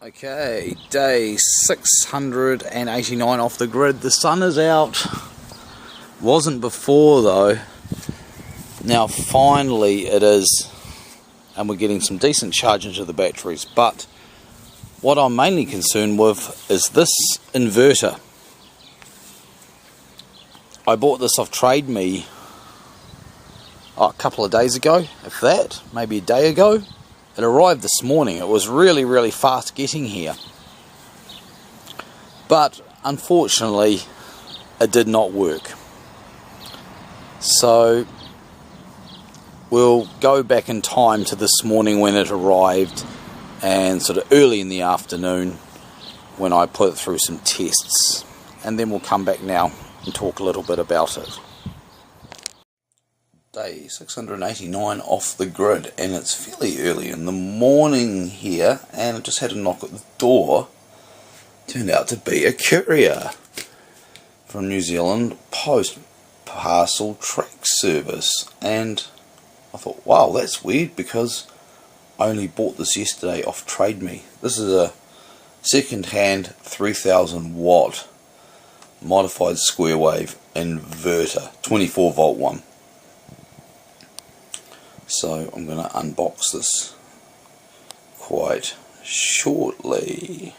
Okay, day 689 off the grid. The sun is out. Wasn't before though. Now finally it is, and we're getting some decent charge into the batteries. But what I'm mainly concerned with is this inverter. I bought this off Trademe a couple of days ago, if that, maybe a day ago. It arrived this morning. It was really fast getting here, but unfortunately it did not work. So we'll go back in time to this morning when it arrived, and sort of early in the afternoon when I put it through some tests, and then we'll come back now and talk a little bit about it. Day 689 off the grid, and it's fairly early in the morning here, and I just had a knock at the door. Turned out to be a courier from New Zealand Post Parcel Track Service, and I thought, wow, that's weird because I only bought this yesterday off Trademe. This is a second-hand 3000 watt modified square wave inverter, 24 volt one. So I'm going to unbox this quite shortly.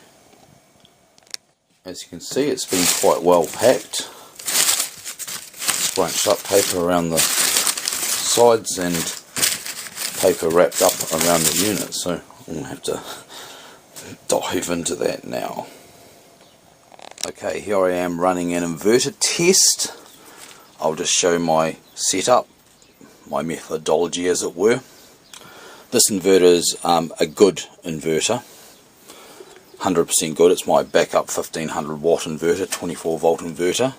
As you can see, it's been quite well packed. Scrunched up paper around the sides and paper wrapped up around the unit, so I'm going to have to dive into that now. Okay, here I am running an inverter test. I'll just show my setup, my methodology as it were. This inverter is a good inverter, 100% good. It's my backup 1500 watt inverter, 24 volt inverter.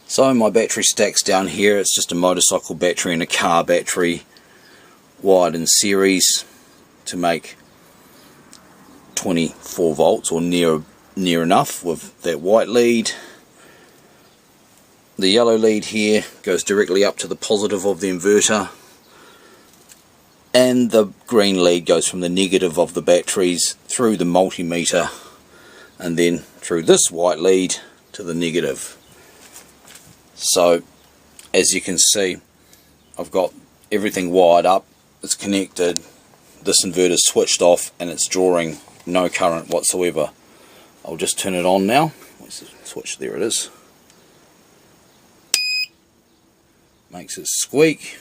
So my battery stacks down here. It's just a motorcycle battery and a car battery wired in series to make 24 volts, or near enough, with that white lead. The yellow lead here goes directly up to the positive of the inverter, and the green lead goes from the negative of the batteries through the multimeter and then through this white lead to the negative. So as you can see, I've got everything wired up, it's connected, this inverter is switched off, and it's drawing no current whatsoever. I'll just turn it on now. Where's the switch? There it is. Makes it squeak,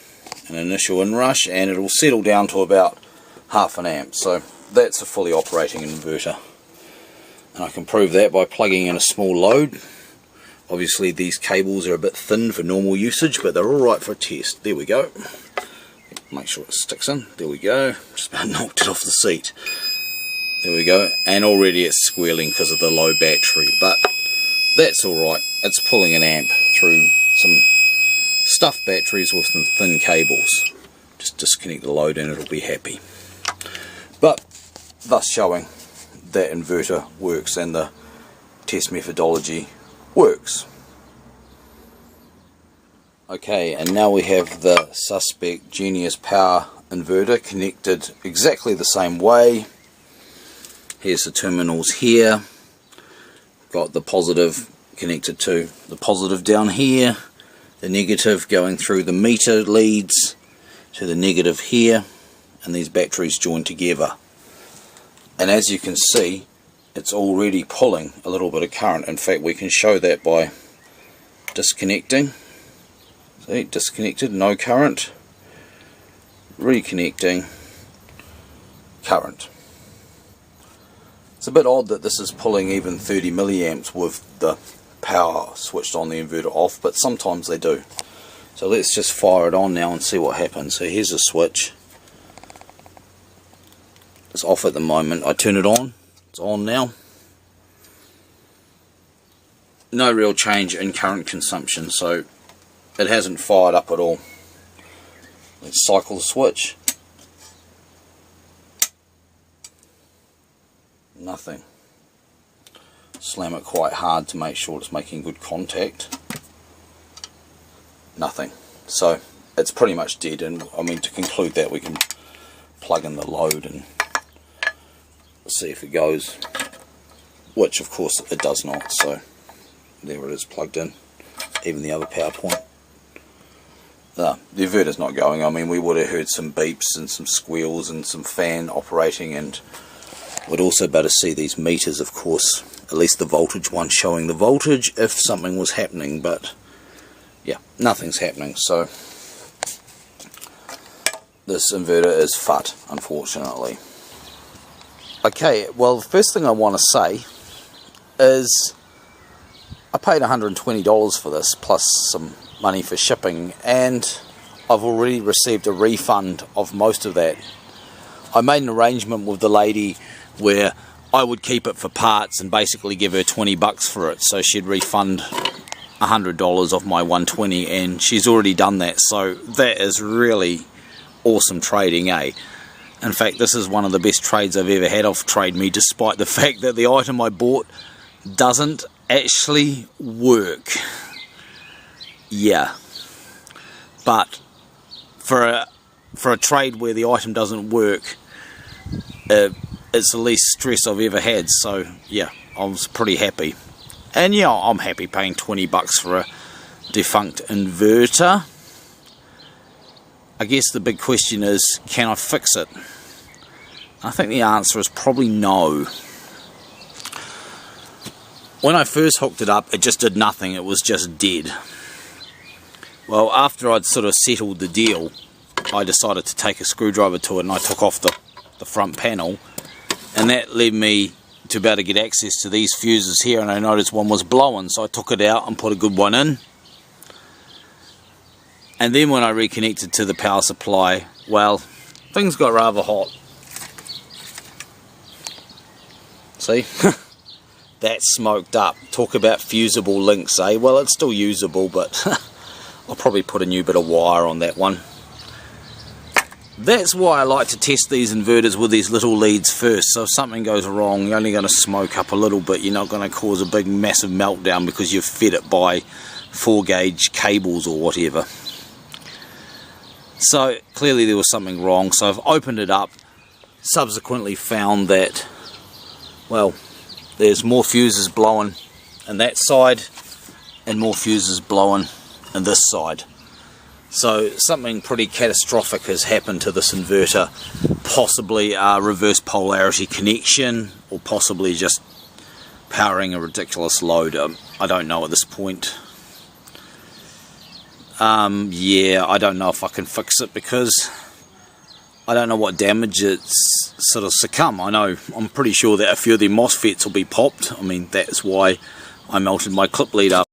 an initial inrush, and it'll settle down to about half an amp. So that's a fully operating inverter, and I can prove that by plugging in a small load. Obviously these cables are a bit thin for normal usage, but they're alright for a test. There we go. Make sure it sticks in. There we go. Just about knocked it off the seat. There we go. And already it's squealing because of the low battery, but that's alright. It's pulling an amp through some stuffed batteries with some thin cables. Just disconnect the load and it'll be happy. But thus showing that inverter works and the test methodology works. Okay, and now we have the suspect Genius Power inverter connected exactly the same way. Here's the terminals here. Got the positive connected to the positive down here, the negative going through the meter leads to the negative here, and these batteries joined together. And as you can see, it's already pulling a little bit of current. In fact, we can show that by disconnecting. See, disconnected, no current. Reconnecting, current. It's a bit odd that this is pulling even 30 milliamps with the power switched on the inverter off, but sometimes they do. So let's just fire it on now and see what happens. So here's a switch. It's off at the moment. I turn it on. It's on now. No real change in current consumption, so it hasn't fired up at all. Let's cycle the switch. Nothing. Slam it quite hard to make sure it's making good contact. Nothing. So it's pretty much dead, and I mean, to conclude that, we can plug in the load and see if it goes, which of course it does not. So there it is, plugged in. Even the other power point. The inverter's not going. I mean, we would have heard some beeps and some squeals and some fan operating, and would also better see these meters, of course, at least the voltage one showing the voltage if something was happening, but yeah, nothing's happening. So this inverter is FUT, unfortunately. Okay, well, the first thing I want to say is I paid $120 for this, plus some money for shipping, and I've already received a refund of most of that. I made an arrangement with the lady where I would keep it for parts and basically give her 20 bucks for it, so she'd refund $100 of my 120, and she's already done that. So that is really awesome trading, eh? In fact, this is one of the best trades I've ever had off Trademe, despite the fact that the item I bought doesn't actually work. Yeah, but for a trade where the item doesn't work, it's the least stress I've ever had. So yeah, I was pretty happy. And yeah, I'm happy paying 20 bucks for a defunct inverter. I guess the big question is, can I fix it? I think the answer is probably no. When I first hooked it up, it just did nothing. It was just dead. Well, after I'd sort of settled the deal, I decided to take a screwdriver to it, and I took off the front panel, and that led me to be able to get access to these fuses here, and I noticed one was blowing, so I took it out and put a good one in. And then when I reconnected to the power supply, well, things got rather hot. See? That's smoked up. Talk about fusible links, eh? Well, it's still usable, but I'll probably put a new bit of wire on that one. That's why I like to test these inverters with these little leads first. So if something goes wrong, you're only going to smoke up a little bit. You're not going to cause a big massive meltdown because you've fed it by 4 gauge cables or whatever. So clearly there was something wrong. So I've opened it up, subsequently found that, well, there's more fuses blowing on that side and more fuses blowing on this side. So something pretty catastrophic has happened to this inverter. Possibly a reverse polarity connection, or possibly just powering a ridiculous load. I don't know at this point. Yeah, I don't know if I can fix it because I don't know what damage it's sort of succumb. I'm pretty sure that a few of the mosfets will be popped. I mean, that's why I melted my clip lead up.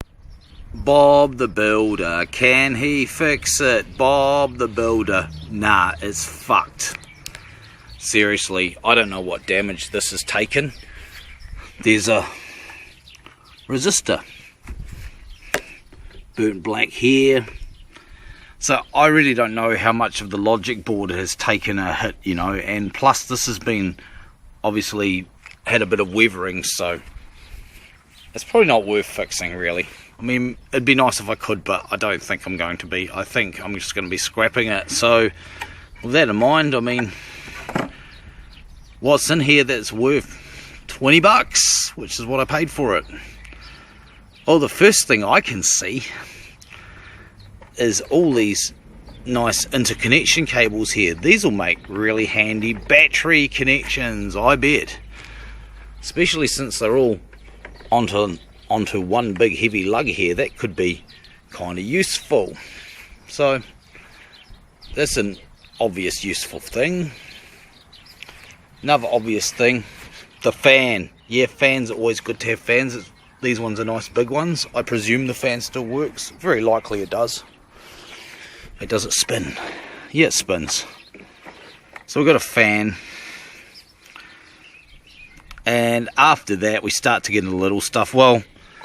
Bob the Builder, can he fix it? Bob the Builder, nah, it's fucked. Seriously, I don't know what damage this has taken. There's a resistor, burnt black here. So I really don't know how much of the logic board has taken a hit, you know, and plus this has been obviously had a bit of weathering, so it's probably not worth fixing really. I mean, it'd be nice if I could, but I don't think I'm going to be. I think I'm just going to be scrapping it. So with that in mind, I mean, what's in here that's worth 20 bucks, which is what I paid for it? Oh, the first thing I can see is all these nice interconnection cables here. These will make really handy battery connections, I bet. Especially since they're all onto one big heavy lug here. That could be kind of useful. So that's an obvious useful thing. Another obvious thing, the fan. Yeah, fans are always good to have fans. These ones are nice big ones. I presume the fan still works. Very likely it does. Does it spin? Yeah, it spins. So we've got a fan. And after that we start to get into little stuff. Well,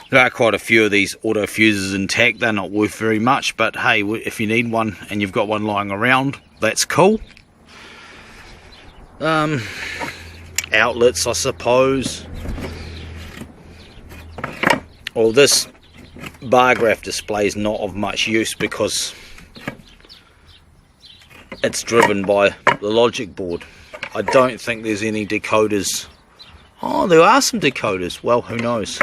there are quite a few of these auto fuses intact. They're not worth very much, but hey, if you need one and you've got one lying around, that's cool. Outlets, I suppose. Well, this bar graph display is not of much use because it's driven by the logic board. I don't think there's any decoders Oh, there are some decoders. Well, who knows?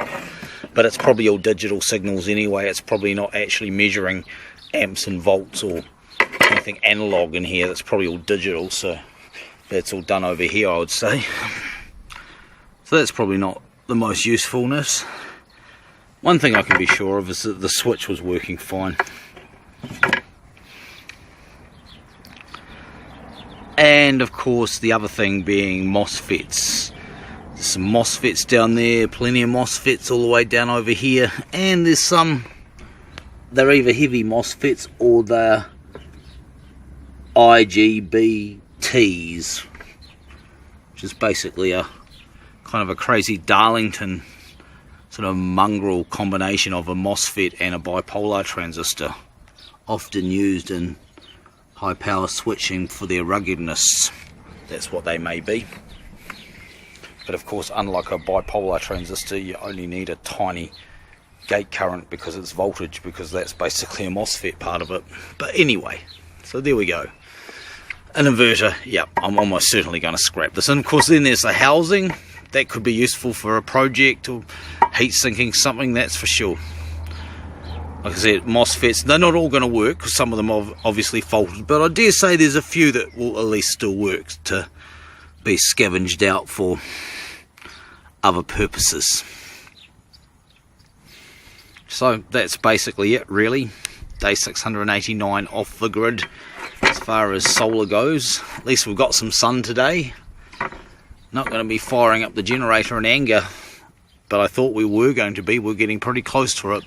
But it's probably all digital signals anyway. It's probably not actually measuring amps and volts or anything analog in here. That's probably all digital, so that's all done over here, I would say. So that's probably not the most usefulness. One thing I can be sure of is that the switch was working fine. And of course the other thing being MOSFETs. There's some MOSFETs down there, plenty of MOSFETs all the way down over here, and there's some, they're either heavy MOSFETs or they're IGBTs, which is basically a kind of a crazy Darlington sort of mongrel combination of a MOSFET and a bipolar transistor, often used in high power switching for their ruggedness. That's what they may be. But of course, unlike a bipolar transistor, you only need a tiny gate current because it's voltage, because that's basically a MOSFET part of it. But anyway, so there we go. An inverter, yep, I'm almost certainly going to scrap this. And of course then there's the housing. That could be useful for a project or heat sinking something, that's for sure. Like I said, MOSFETs, they're not all going to work because some of them are obviously faulted, but I dare say there's a few that will at least still work to be scavenged out for other purposes. So that's basically it, really. Day 689 off the grid as far as solar goes. At least we've got some sun today. Not going to be firing up the generator in anger, but I thought we were going to be. We're getting pretty close to it.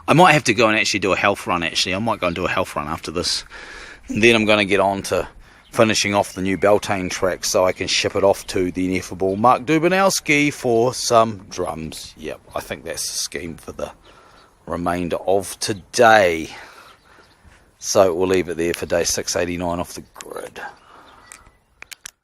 I might have to go and actually do a health run, actually. I might go and do a health run after this. And then I'm going to get on to finishing off the new Beltane track so I can ship it off to the ineffable Mark Dubinowski for some drums. Yep, I think that's the scheme for the remainder of today. So we'll leave it there for day 689 off the grid.